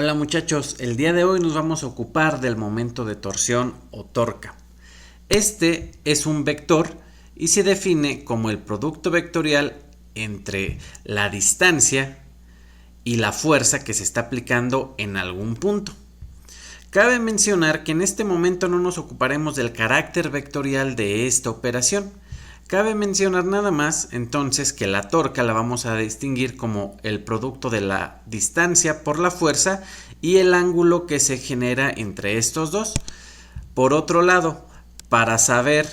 Hola muchachos, el día de hoy nos vamos a ocupar del momento de torsión o torca. Este es un vector y se define como el producto vectorial entre la distancia y la fuerza que se está aplicando en algún punto. Cabe mencionar que en este momento no nos ocuparemos del carácter vectorial de esta operación. Cabe mencionar nada más entonces que la torca la vamos a distinguir como el producto de la distancia por la fuerza y el ángulo que se genera entre estos dos. Por otro lado, para saber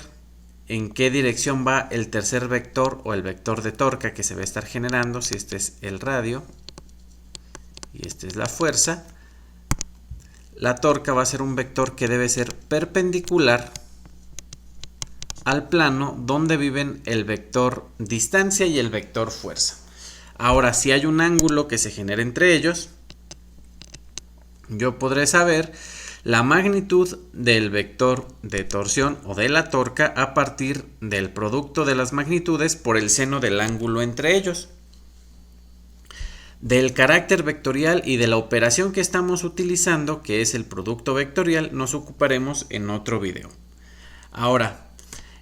en qué dirección va el tercer vector o el vector de torca que se va a estar generando, si este es el radio y este es la fuerza, la torca va a ser un vector que debe ser perpendicular al plano donde viven el vector distancia y el vector fuerza. Ahora, si hay un ángulo que se genera entre ellos, yo podré saber la magnitud del vector de torsión o de la torca a partir del producto de las magnitudes por el seno del ángulo entre ellos. Del carácter vectorial y de la operación que estamos utilizando, que es el producto vectorial, nos ocuparemos en otro video. Ahora,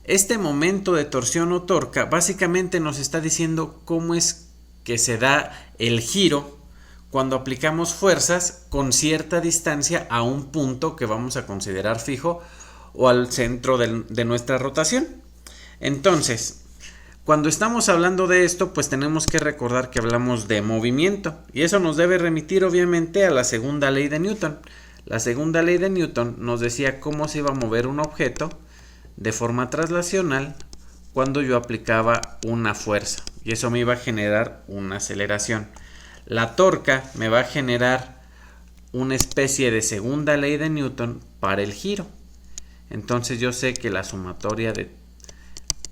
este momento de torsión o torca básicamente nos está diciendo cómo es que se da el giro cuando aplicamos fuerzas con cierta distancia a un punto que vamos a considerar fijo o al centro de nuestra rotación. Entonces, cuando estamos hablando de esto, pues tenemos que recordar que hablamos de movimiento y eso nos debe remitir obviamente a la segunda ley de Newton. La segunda ley de Newton nos decía cómo se iba a mover un objeto de forma traslacional cuando yo aplicaba una fuerza y eso me iba a generar una aceleración. La torca me va a generar una especie de segunda ley de Newton para el giro. Entonces yo sé que la sumatoria de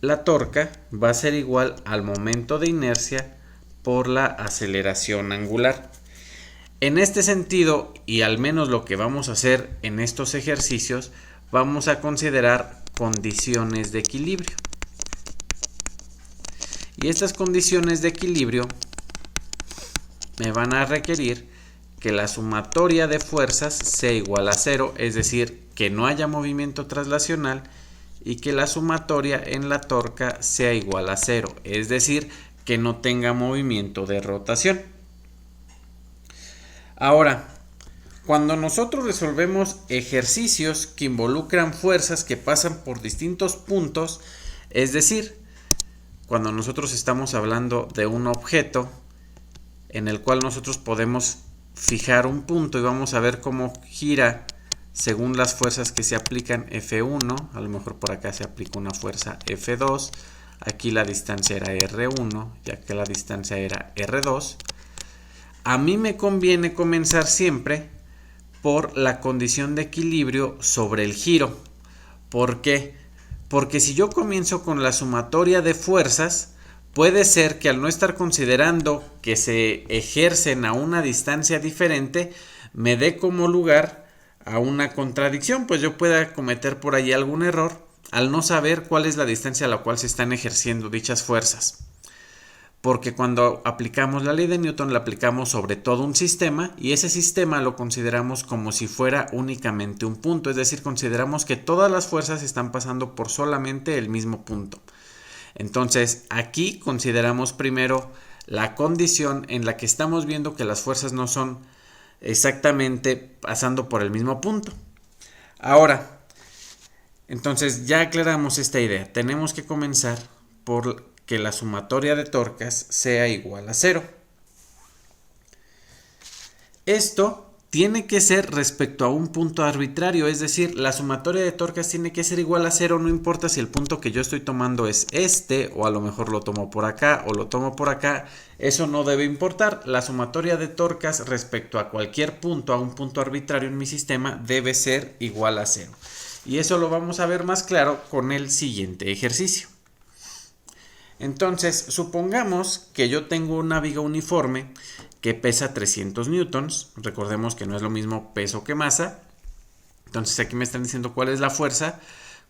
la torca va a ser igual al momento de inercia por la aceleración angular. En este sentido, y al menos lo que vamos a hacer en estos ejercicios, vamos a considerar condiciones de equilibrio. Y estas condiciones de equilibrio me van a requerir que la sumatoria de fuerzas sea igual a cero, es decir, que no haya movimiento traslacional, y que la sumatoria en la torca sea igual a cero, es decir, que no tenga movimiento de rotación. Ahora, cuando nosotros resolvemos ejercicios que involucran fuerzas que pasan por distintos puntos, es decir, cuando nosotros estamos hablando de un objeto en el cual nosotros podemos fijar un punto y vamos a ver cómo gira según las fuerzas que se aplican F1, a lo mejor por acá se aplica una fuerza F2, aquí la distancia era R1, ya que la distancia era R2. A mí me conviene comenzar siempre por la condición de equilibrio sobre el giro. ¿Por qué? Porque si yo comienzo con la sumatoria de fuerzas, puede ser que al no estar considerando que se ejercen a una distancia diferente, me dé como lugar a una contradicción, pues yo pueda cometer por ahí algún error al no saber cuál es la distancia a la cual se están ejerciendo dichas fuerzas. Porque cuando aplicamos la ley de Newton la aplicamos sobre todo un sistema y ese sistema lo consideramos como si fuera únicamente un punto, es decir, consideramos que todas las fuerzas están pasando por solamente el mismo punto. Entonces aquí consideramos primero la condición en la que estamos viendo que las fuerzas no son exactamente pasando por el mismo punto. Ahora, entonces ya aclaramos esta idea. Tenemos que comenzar por que la sumatoria de torcas sea igual a cero. Esto tiene que ser respecto a un punto arbitrario, es decir, la sumatoria de torcas tiene que ser igual a cero, no importa si el punto que yo estoy tomando es este, o a lo mejor lo tomo por acá, o lo tomo por acá, eso no debe importar. La sumatoria de torcas respecto a cualquier punto, a un punto arbitrario en mi sistema, debe ser igual a cero. Y eso lo vamos a ver más claro con el siguiente ejercicio. Entonces, supongamos que yo tengo una viga uniforme que pesa 300 newtons. Recordemos que no es lo mismo peso que masa. Entonces aquí me están diciendo cuál es la fuerza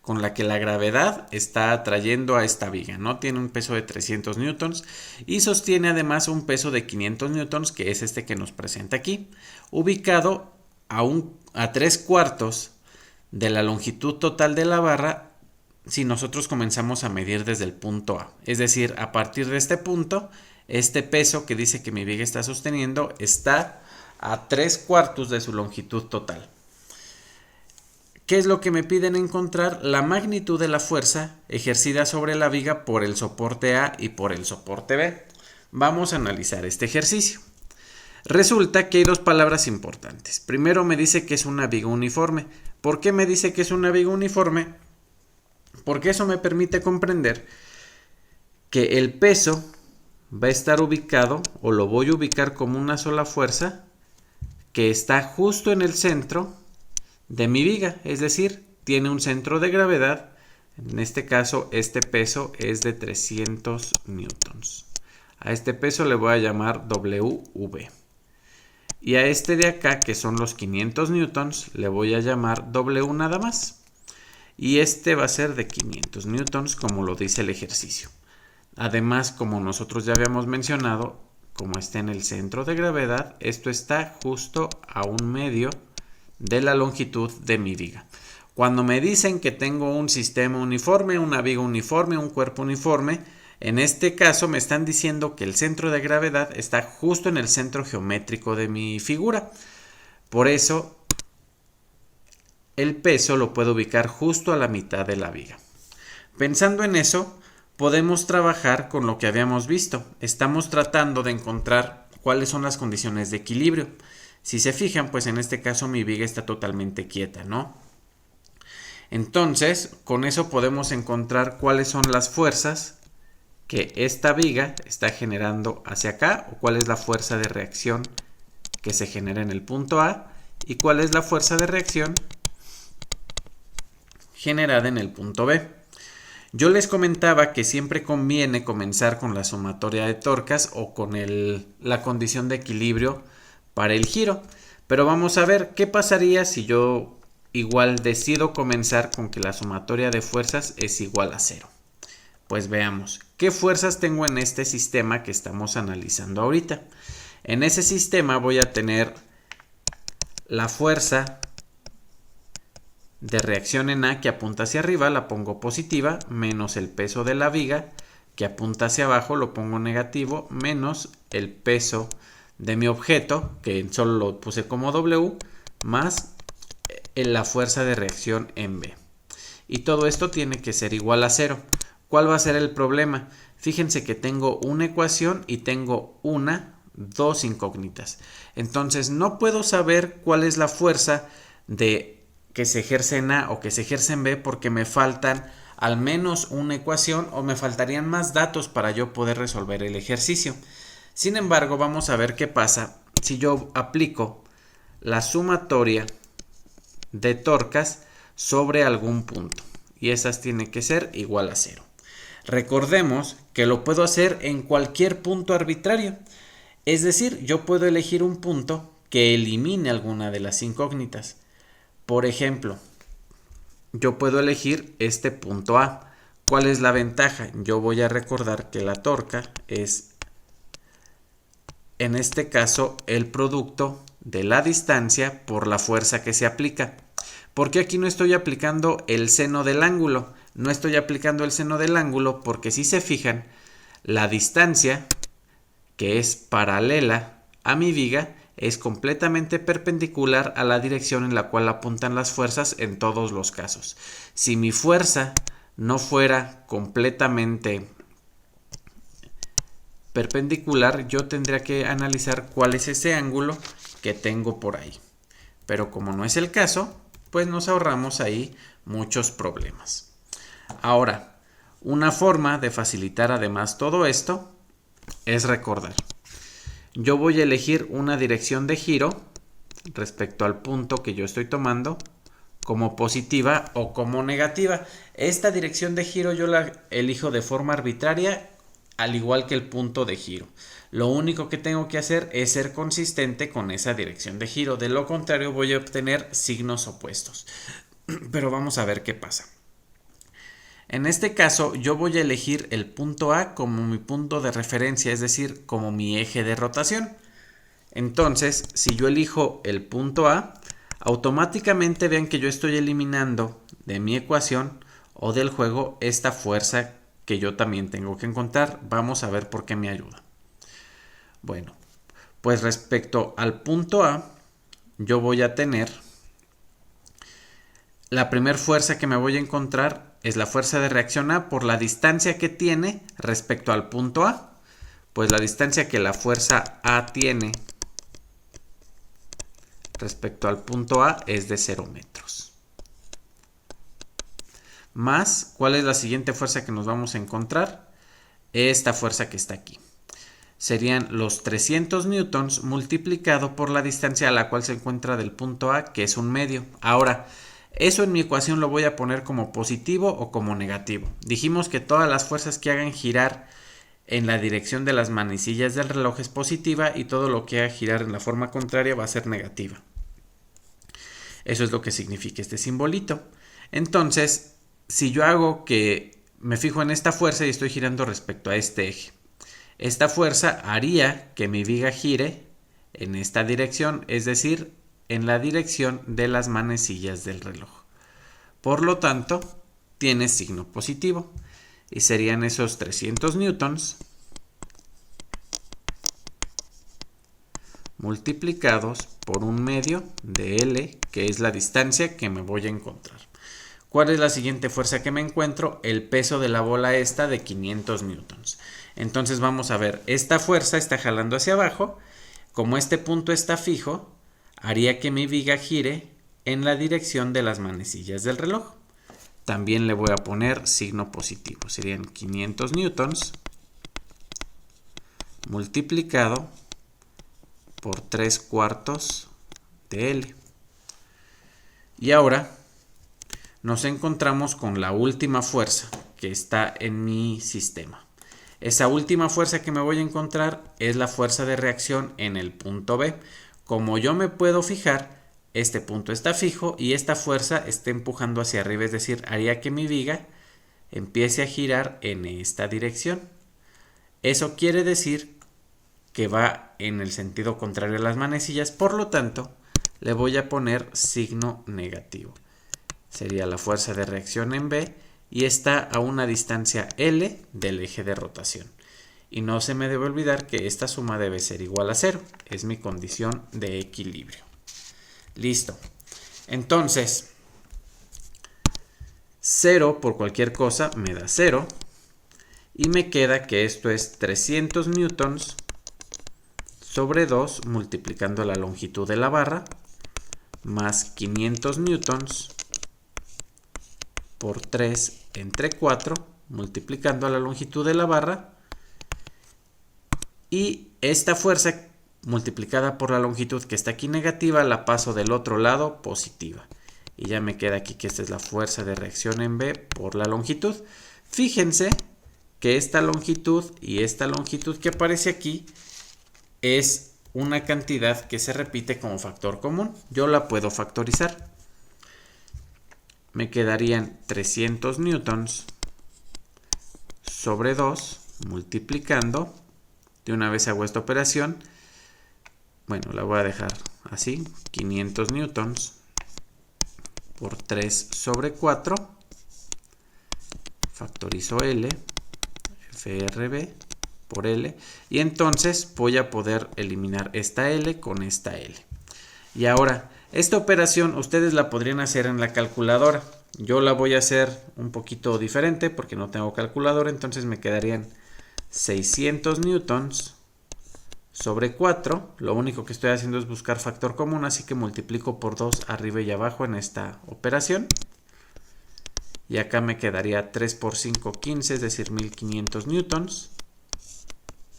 con la que la gravedad está atrayendo a esta viga, ¿no? Tiene un peso de 300 newtons y sostiene además un peso de 500 newtons, que es este que nos presenta aquí, ubicado a 3/4 de la longitud total de la barra si nosotros comenzamos a medir desde el punto A. Es decir, a partir de este punto, este peso que dice que mi viga está sosteniendo está a 3/4 de su longitud total. ¿Qué es lo que me piden encontrar? La magnitud de la fuerza ejercida sobre la viga por el soporte A y por el soporte B. Vamos a analizar este ejercicio. Resulta que hay dos palabras importantes. Primero me dice que es una viga uniforme. ¿Por qué me dice que es una viga uniforme? Porque eso me permite comprender que el peso va a estar ubicado, o lo voy a ubicar como una sola fuerza, que está justo en el centro de mi viga, es decir, tiene un centro de gravedad. En este caso, este peso es de 300 newtons. A este peso le voy a llamar WV. Y a este de acá, que son los 500 newtons, le voy a llamar W nada más. Y este va a ser de 500 newtons, como lo dice el ejercicio. Además, como nosotros ya habíamos mencionado, como está en el centro de gravedad, esto está justo a 1/2 de la longitud de mi viga. Cuando me dicen que tengo un sistema uniforme, una viga uniforme, un cuerpo uniforme, en este caso me están diciendo que el centro de gravedad está justo en el centro geométrico de mi figura. Por eso el peso lo puedo ubicar justo a la mitad de la viga. Pensando en eso, podemos trabajar con lo que habíamos visto. Estamos tratando de encontrar cuáles son las condiciones de equilibrio. Si se fijan, pues en este caso mi viga está totalmente quieta, ¿no? Entonces, con eso podemos encontrar cuáles son las fuerzas que esta viga está generando hacia acá, o cuál es la fuerza de reacción que se genera en el punto A y cuál es la fuerza de reacción generada en el punto B. Yo les comentaba que siempre conviene comenzar con la sumatoria de torcas o con la condición de equilibrio para el giro. Pero vamos a ver qué pasaría si yo igual decido comenzar con que la sumatoria de fuerzas es igual a 0. Pues veamos, ¿qué fuerzas tengo en este sistema que estamos analizando ahorita? En ese sistema voy a tener la fuerza de reacción en A que apunta hacia arriba, la pongo positiva, menos el peso de la viga que apunta hacia abajo, lo pongo negativo, menos el peso de mi objeto, que solo lo puse como W, más la fuerza de reacción en B. Y todo esto tiene que ser igual a 0. ¿Cuál va a ser el problema? Fíjense que tengo una ecuación y tengo dos incógnitas. Entonces no puedo saber cuál es la fuerza que se ejerce en A o que se ejerce en B porque me faltan al menos una ecuación o me faltarían más datos para yo poder resolver el ejercicio. Sin embargo, vamos a ver qué pasa si yo aplico la sumatoria de torcas sobre algún punto. Y esas tienen que ser igual a 0. Recordemos que lo puedo hacer en cualquier punto arbitrario. Es decir, yo puedo elegir un punto que elimine alguna de las incógnitas. Por ejemplo, yo puedo elegir este punto A. ¿Cuál es la ventaja? Yo voy a recordar que la torca es, en este caso, el producto de la distancia por la fuerza que se aplica. Porque aquí no estoy aplicando el seno del ángulo. No estoy aplicando el seno del ángulo porque si se fijan, la distancia que es paralela a mi viga es completamente perpendicular a la dirección en la cual apuntan las fuerzas en todos los casos. Si mi fuerza no fuera completamente perpendicular, yo tendría que analizar cuál es ese ángulo que tengo por ahí. Pero como no es el caso, pues nos ahorramos ahí muchos problemas. Ahora, una forma de facilitar además todo esto es recordar. Yo voy a elegir una dirección de giro respecto al punto que yo estoy tomando como positiva o como negativa. Esta dirección de giro yo la elijo de forma arbitraria, al igual que el punto de giro. Lo único que tengo que hacer es ser consistente con esa dirección de giro. De lo contrario voy a obtener signos opuestos. Pero vamos a ver qué pasa. En este caso yo voy a elegir el punto A como mi punto de referencia, es decir, como mi eje de rotación. Entonces, si yo elijo el punto A, automáticamente vean que yo estoy eliminando de mi ecuación o del juego esta fuerza que yo también tengo que encontrar. Vamos a ver por qué me ayuda. Bueno, pues respecto al punto A, yo voy a tener la primera fuerza que me voy a encontrar es la fuerza de reacción A por la distancia que tiene respecto al punto A. Pues la distancia que la fuerza A tiene respecto al punto A es de 0 metros. Más, ¿cuál es la siguiente fuerza que nos vamos a encontrar? Esta fuerza que está aquí. Serían los 300 newtons multiplicado por la distancia a la cual se encuentra del punto A, que es 1/2. Ahora, eso en mi ecuación lo voy a poner como positivo o como negativo. Dijimos que todas las fuerzas que hagan girar en la dirección de las manecillas del reloj es positiva y todo lo que haga girar en la forma contraria va a ser negativa. Eso es lo que significa este simbolito. Entonces, si yo hago que me fijo en esta fuerza y estoy girando respecto a este eje, esta fuerza haría que mi viga gire en esta dirección, es decir, en la dirección de las manecillas del reloj. Por lo tanto, tiene signo positivo y serían esos 300 newtons multiplicados por 1/2 de L, que es la distancia que me voy a encontrar. ¿Cuál es la siguiente fuerza que me encuentro? El peso de la bola esta de 500 newtons. Entonces vamos a ver, esta fuerza está jalando hacia abajo. Como este punto está fijo, haría que mi viga gire en la dirección de las manecillas del reloj. También le voy a poner signo positivo. Serían 500 newtons multiplicado por 3/4 de L. Y ahora nos encontramos con la última fuerza que está en mi sistema. Esa última fuerza que me voy a encontrar es la fuerza de reacción en el punto B. Como yo me puedo fijar, este punto está fijo y esta fuerza está empujando hacia arriba, es decir, haría que mi viga empiece a girar en esta dirección. Eso quiere decir que va en el sentido contrario a las manecillas, por lo tanto, le voy a poner signo negativo. Sería la fuerza de reacción en B y está a una distancia L del eje de rotación. Y no se me debe olvidar que esta suma debe ser igual a 0. Es mi condición de equilibrio. Listo. Entonces, 0 por cualquier cosa me da 0. Y me queda que esto es 300 newtons sobre 2 multiplicando la longitud de la barra más 500 newtons por 3 entre 4 multiplicando la longitud de la barra, y esta fuerza multiplicada por la longitud que está aquí negativa la paso del otro lado positiva y ya me queda aquí que esta es la fuerza de reacción en B por la longitud. Fíjense que esta longitud y esta longitud que aparece aquí es una cantidad que se repite como factor común. Yo la puedo factorizar. Me quedarían 300 newtons sobre 2 multiplicando. De una vez hago esta operación. Bueno, la voy a dejar así. 500 newtons por 3 sobre 4. Factorizo L. FRB por L. Y entonces voy a poder eliminar esta L con esta L. Y ahora, esta operación ustedes la podrían hacer en la calculadora. Yo la voy a hacer un poquito diferente porque no tengo calculadora. Entonces me quedarían 600 newtons sobre 4. Lo único que estoy haciendo es buscar factor común, así que multiplico por 2 arriba y abajo en esta operación. Y acá me quedaría 3 por 5, 15, es decir, 1500 newtons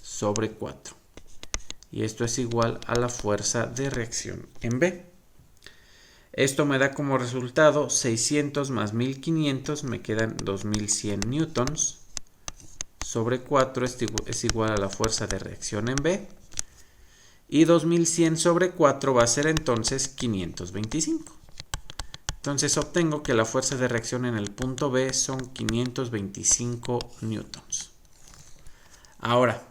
sobre 4. Y esto es igual a la fuerza de reacción en B. Esto me da como resultado 600 más 1500, me quedan 2100 newtons sobre 4 es igual a la fuerza de reacción en B. Y 2100 sobre 4 va a ser entonces 525. Entonces obtengo que la fuerza de reacción en el punto B son 525 newtons. Ahora,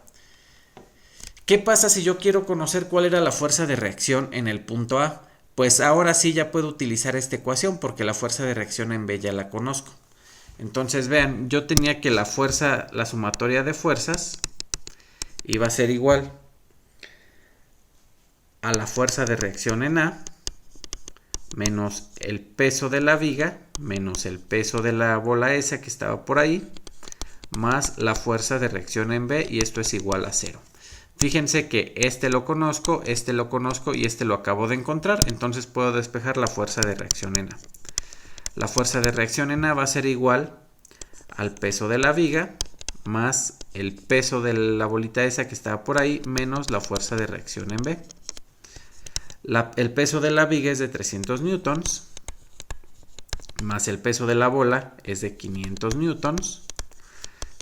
¿qué pasa si yo quiero conocer cuál era la fuerza de reacción en el punto A? Pues ahora sí ya puedo utilizar esta ecuación porque la fuerza de reacción en B ya la conozco. Entonces vean, yo tenía que la sumatoria de fuerzas iba a ser igual a la fuerza de reacción en A menos el peso de la viga menos el peso de la bola esa que estaba por ahí más la fuerza de reacción en B, y esto es igual a 0. Fíjense que este lo conozco y este lo acabo de encontrar, entonces puedo despejar la fuerza de reacción en A. La fuerza de reacción en A va a ser igual al peso de la viga más el peso de la bolita esa que estaba por ahí menos la fuerza de reacción en B. El peso de la viga es de 300 newtons más el peso de la bola es de 500 newtons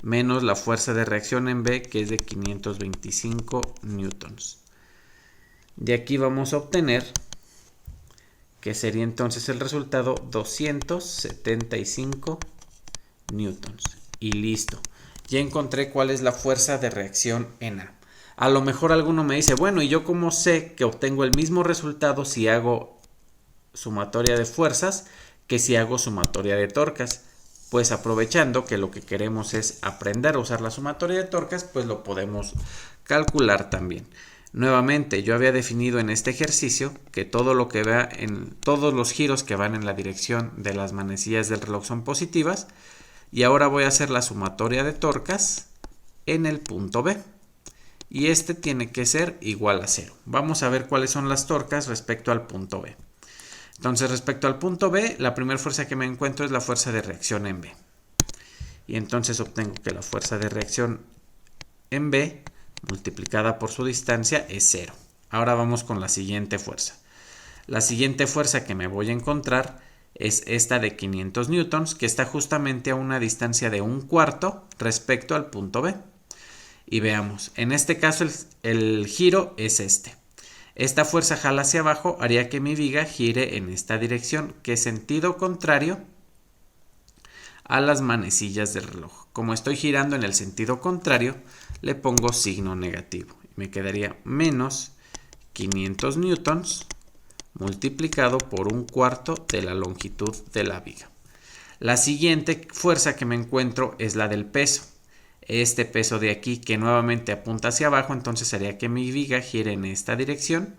menos la fuerza de reacción en B, que es de 525 newtons. De aquí vamos a obtener que sería entonces el resultado 275 newtons. Y listo. Ya encontré cuál es la fuerza de reacción en A. A lo mejor alguno me dice, bueno, ¿y yo cómo sé que obtengo el mismo resultado si hago sumatoria de fuerzas que si hago sumatoria de torcas? Pues aprovechando que lo que queremos es aprender a usar la sumatoria de torcas, pues lo podemos calcular también. Nuevamente, yo había definido en este ejercicio que todo lo que vea en todos los giros que van en la dirección de las manecillas del reloj son positivas, y ahora voy a hacer la sumatoria de torcas en el punto B. Y este tiene que ser igual a 0. Vamos a ver cuáles son las torcas respecto al punto B. Entonces, respecto al punto B, la primera fuerza que me encuentro es la fuerza de reacción en B. Y entonces obtengo que la fuerza de reacción en B multiplicada por su distancia es 0. Ahora vamos con la siguiente fuerza. La siguiente fuerza que me voy a encontrar es esta de 500 newtons, que está justamente a una distancia de 1/4 respecto al punto B. Y veamos, en este caso el giro es este. Esta fuerza jala hacia abajo, haría que mi viga gire en esta dirección, que es sentido contrario a las manecillas del reloj. Como estoy girando en el sentido contrario, le pongo signo negativo. Me quedaría menos 500 newtons multiplicado por 1/4 de la longitud de la viga. La siguiente fuerza que me encuentro es la del peso. Este peso de aquí que nuevamente apunta hacia abajo, entonces haría que mi viga gire en esta dirección,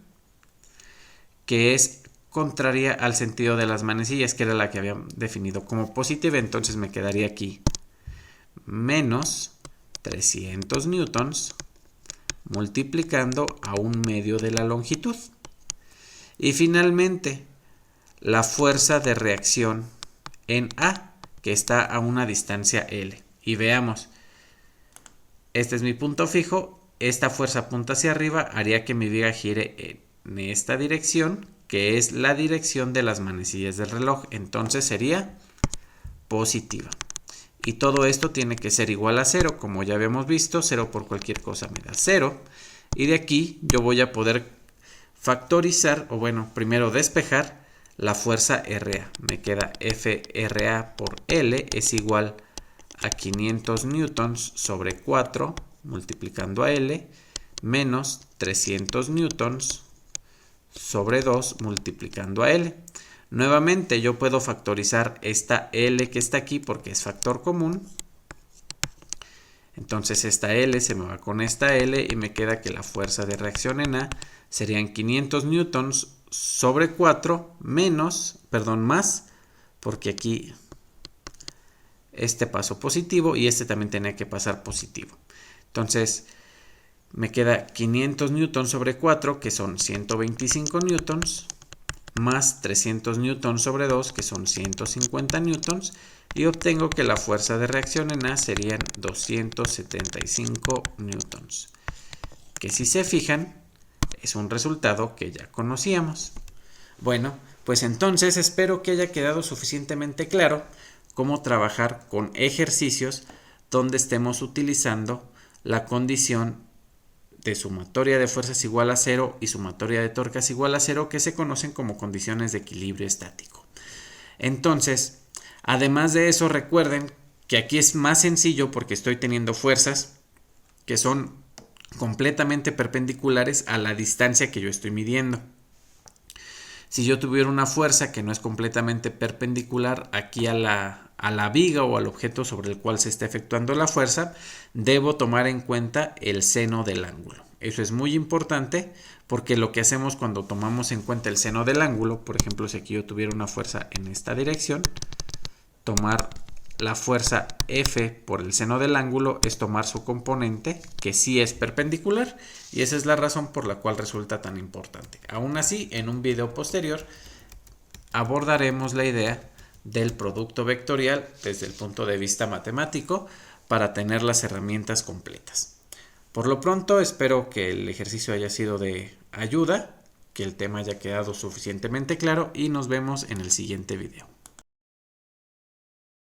que es contraria al sentido de las manecillas, que era la que había definido como positiva. Entonces me quedaría aquí menos 300 newtons multiplicando a 1/2 de la longitud. Y finalmente, la fuerza de reacción en A, que está a una distancia L. Y veamos, este es mi punto fijo, esta fuerza apunta hacia arriba, haría que mi viga gire en esta dirección, que es la dirección de las manecillas del reloj, entonces sería positiva. Y todo esto tiene que ser igual a 0, como ya habíamos visto, 0 por cualquier cosa me da 0. Y de aquí yo voy a poder factorizar, o bueno, primero despejar la fuerza RA. Me queda FRA por L es igual a 500 newtons sobre 4 multiplicando a L menos 300 newtons sobre 2 multiplicando a L. Nuevamente yo puedo factorizar esta L que está aquí porque es factor común. Entonces esta L se me va con esta L y me queda que la fuerza de reacción en A serían 500 newtons sobre 4 más, porque aquí este pasó positivo y este también tenía que pasar positivo. Entonces me queda 500 newtons sobre 4, que son 125 newtons, más 300 newtons sobre 2, que son 150 newtons, y obtengo que la fuerza de reacción en A serían 275 newtons, que si se fijan es un resultado que ya conocíamos. Bueno, pues entonces espero que haya quedado suficientemente claro cómo trabajar con ejercicios donde estemos utilizando la condición de sumatoria de fuerzas igual a 0 y sumatoria de torcas igual a 0, que se conocen como condiciones de equilibrio estático. Entonces, además de eso, recuerden que aquí es más sencillo porque estoy teniendo fuerzas que son completamente perpendiculares a la distancia que yo estoy midiendo. Si yo tuviera una fuerza que no es completamente perpendicular aquí a la viga o al objeto sobre el cual se está efectuando la fuerza, debo tomar en cuenta el seno del ángulo. Eso es muy importante porque lo que hacemos cuando tomamos en cuenta el seno del ángulo, por ejemplo, si aquí yo tuviera una fuerza en esta dirección, tomar la fuerza F por el seno del ángulo es tomar su componente, que sí es perpendicular, y esa es la razón por la cual resulta tan importante. Aún así, en un video posterior abordaremos la idea del producto vectorial desde el punto de vista matemático para tener las herramientas completas. Por lo pronto, espero que el ejercicio haya sido de ayuda, que el tema haya quedado suficientemente claro y nos vemos en el siguiente video.